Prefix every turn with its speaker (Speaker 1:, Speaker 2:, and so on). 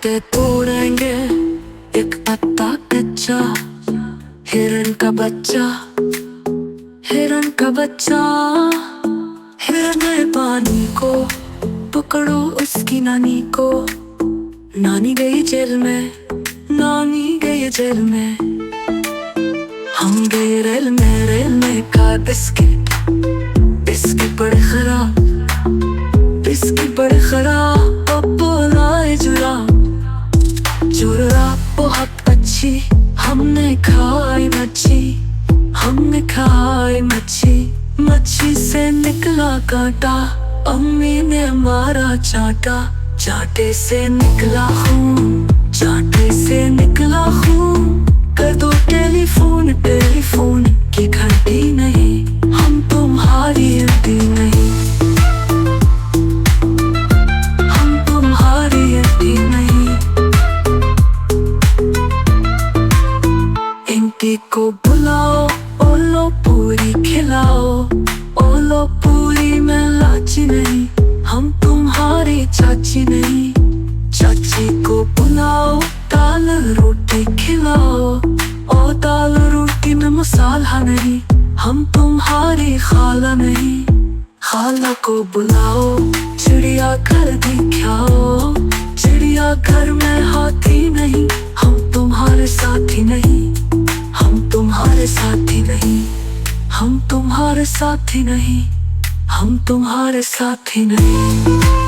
Speaker 1: बातें तोड़ेंगे एक पत्ता कच्चा। हिरन का बच्चा, हिरन का बच्चा। हिरन है पानी को, पकड़ो उसकी नानी को। नानी गई जेल में, नानी गई जेल में। हम गए रेल में खा बिस्किट, बिस्किट बड़े खराब, बिस्किट बड़े खराब। पप्पू लाए जुरा, जुरा बहुत अच्छी। हमने खाई मच्छी, हमने खाई मच्छी। मच्छी से निकला कांटा, अम्मी ने मारा चाटा। चाटे से निकला खून, चाटे से निकला खून। कर दो टेलीफोन, टेलीफोन की घंटी नहीं, हम तुम्हारी हड्डी नहीं, हम तुम्हारी हड्डी नहीं। इंटी को बुलाओ, ओलो पूरी खिलाओ। ओलो पूरी में लाची नहीं, हम तुम्हारी चाची नहीं। चाची को बुलाओ, दाल रोटी खिलाओ। ओ दाल रोटी में मसाला नहीं, हम तुम्हारी खाला नहीं। खाला को बुलाओ, चिड़िया घर दिखाओ। चिड़िया घर में हाथी नहीं, हम तुम्हारे साथी नहीं, हम तुम्हारे साथी नहीं, हम तुम्हारे साथी नहीं, हम तुम्हारे साथी नहीं।